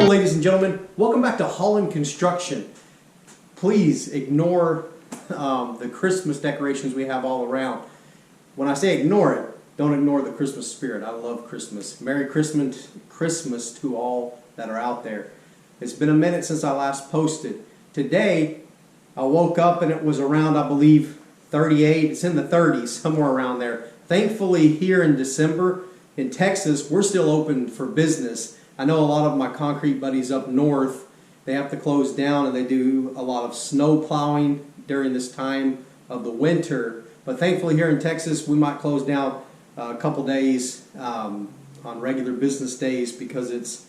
Hello ladies and gentlemen, welcome back to Holland Construction. Please ignore the Christmas decorations we have all around. When I say ignore it, don't ignore the Christmas spirit. I love Christmas. Merry Christmas to all that are out there. It's been a minute since I last posted. Today, I woke up and it was around, I believe, 38. It's in the 30s, somewhere around there. Thankfully, here in December, in Texas, we're still open for business. I know a lot of my concrete buddies up north, they have to close down and they do a lot of snow plowing during this time of the winter. But thankfully here in Texas, we might close down a couple days on regular business days because it's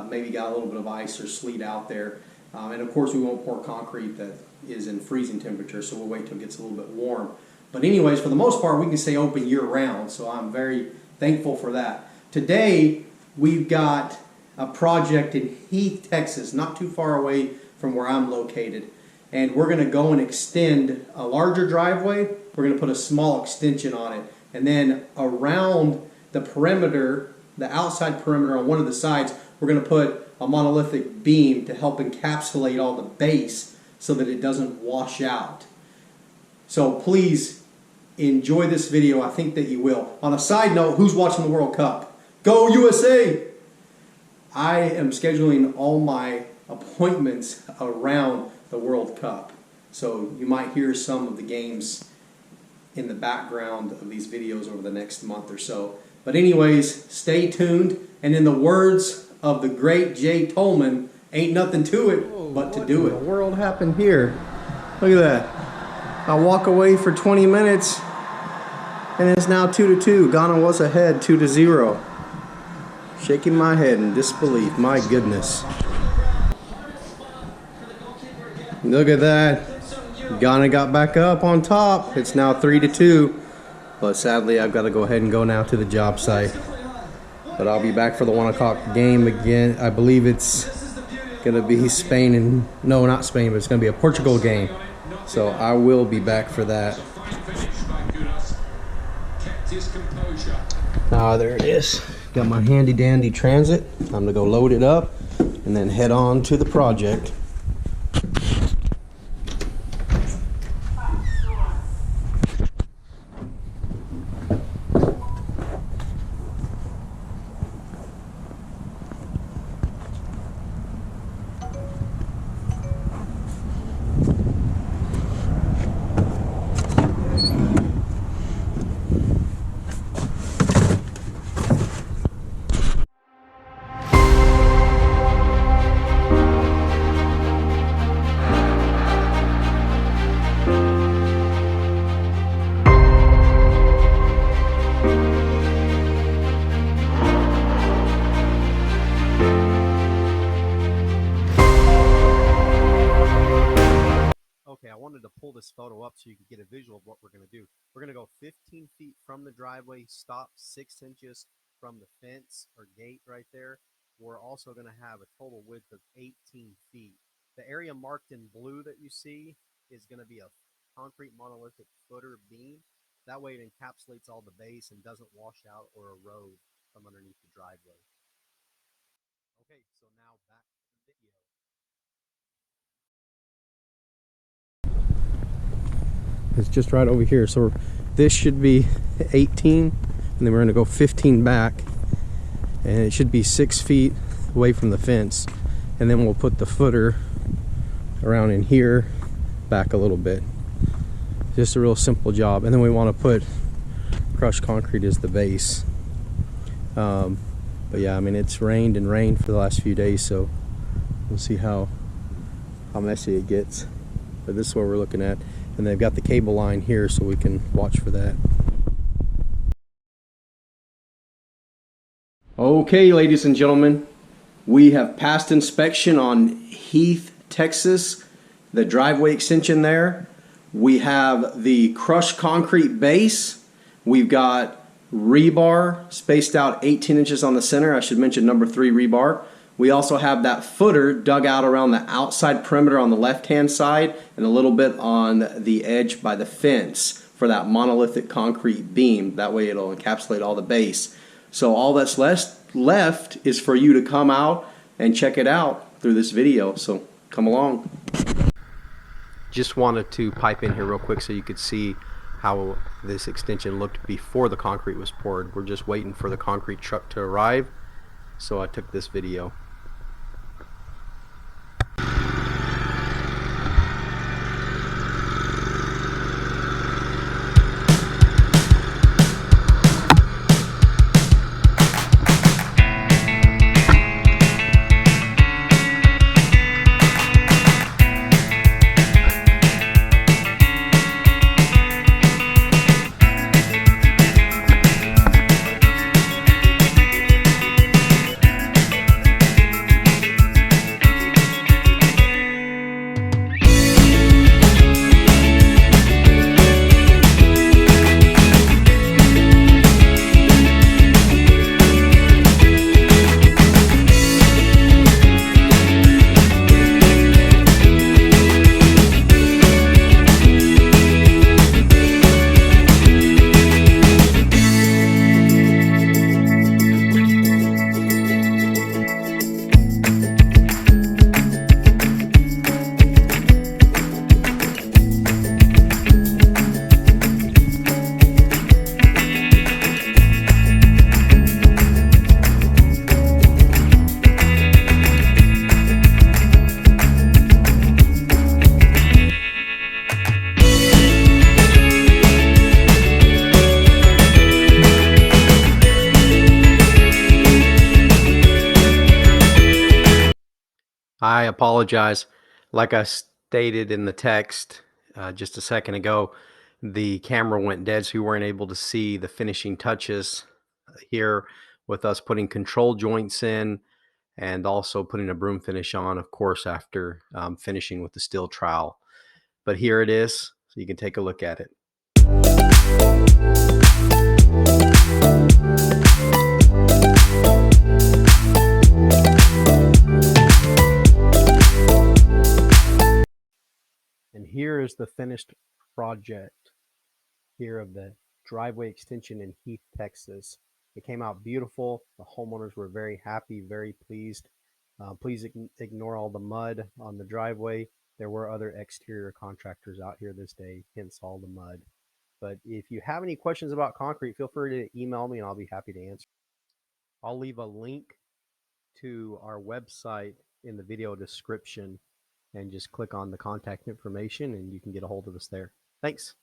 maybe got a little bit of ice or sleet out there. And of course we won't pour concrete that is in freezing temperature, so we'll wait till it gets a little bit warm. But anyways, for the most part, we can stay open year round, so I'm very thankful for that. Today, we've got a project in Heath, Texas, not too far away from where I'm located. And we're going to go and extend a larger driveway. We're going to put a small extension on it. And then around the perimeter, the outside perimeter on one of the sides, we're going to put a monolithic beam to help encapsulate all the base so that it doesn't wash out. So please enjoy this video. I think that you will. On a side note, who's watching the World Cup? Go USA! I am scheduling all my appointments around the World Cup. So you might hear some of the games in the background of these videos over the next month or so. But anyways, stay tuned. And in the words of the great Jay Tolman, ain't nothing to it but to do it. What in the world happened here? Look at that. I walk away for 20 minutes and it's now 2-2. Ghana was ahead 2-0. Shaking my head in disbelief. My goodness. Look at that. Ghana got back up on top. It's now 3-2. But sadly, I've got to go ahead and go now to the job site. But I'll be back for the 1 o'clock game again. I believe it's going to be Spain and... No, not Spain, but it's going to be a Portugal game. So I will be back for that. There it is. Got my handy dandy transit. I'm going to go load it up and then head on to the project. Okay, I wanted to pull this photo up so you can get a visual of what we're going to do. We're going to go 15 feet from the driveway, stop 6 inches from the fence or gate right there. We're also going to have a total width of 18 feet. The area marked in blue that you see is going to be a concrete monolithic footer beam. That way it encapsulates all the base and doesn't wash out or erode from underneath the driveway. Okay, so now back to the video. It's just right over here. So this should be 18, and then we're going to go 15 back, and it should be 6 feet away from the fence. And then we'll put the footer around in here, back a little bit. Just a real simple job. And then we want to put crushed concrete as the base. But yeah, I mean, it's rained and rained for the last few days, so we'll see how messy it gets. But this is what we're looking at. And they've got the cable line here so we can watch for that. Okay, ladies and gentlemen, we have passed inspection on Heath, Texas, the driveway extension there. We have the crushed concrete base. We've got rebar spaced out 18 inches on the center. I should mention number 3 rebar. We also have that footer dug out around the outside perimeter on the left-hand side and a little bit on the edge by the fence for that monolithic concrete beam. That way it'll encapsulate all the base. So all that's left is for you to come out, and check it out through this video. So come along. Just wanted to pipe in here real quick so you could see how this extension looked before the concrete was poured. We're just waiting for the concrete truck to arrive, so I took this video. I apologize. Like I stated in the text just a second ago, the camera went dead, so you weren't able to see the finishing touches here with us putting control joints in and also putting a broom finish on, of course, after finishing with the steel trowel. But here it is, so you can take a look at it. And here is the finished project here of the driveway extension in Heath, Texas. It came out beautiful. The homeowners were very happy, very pleased. Please ignore all the mud on the driveway. There were other exterior contractors out here this day, hence all the mud. But if you have any questions about concrete, feel free to email me and I'll be happy to answer. I'll leave a link to our website in the video description, and just click on the contact information and you can get a hold of us there. Thanks.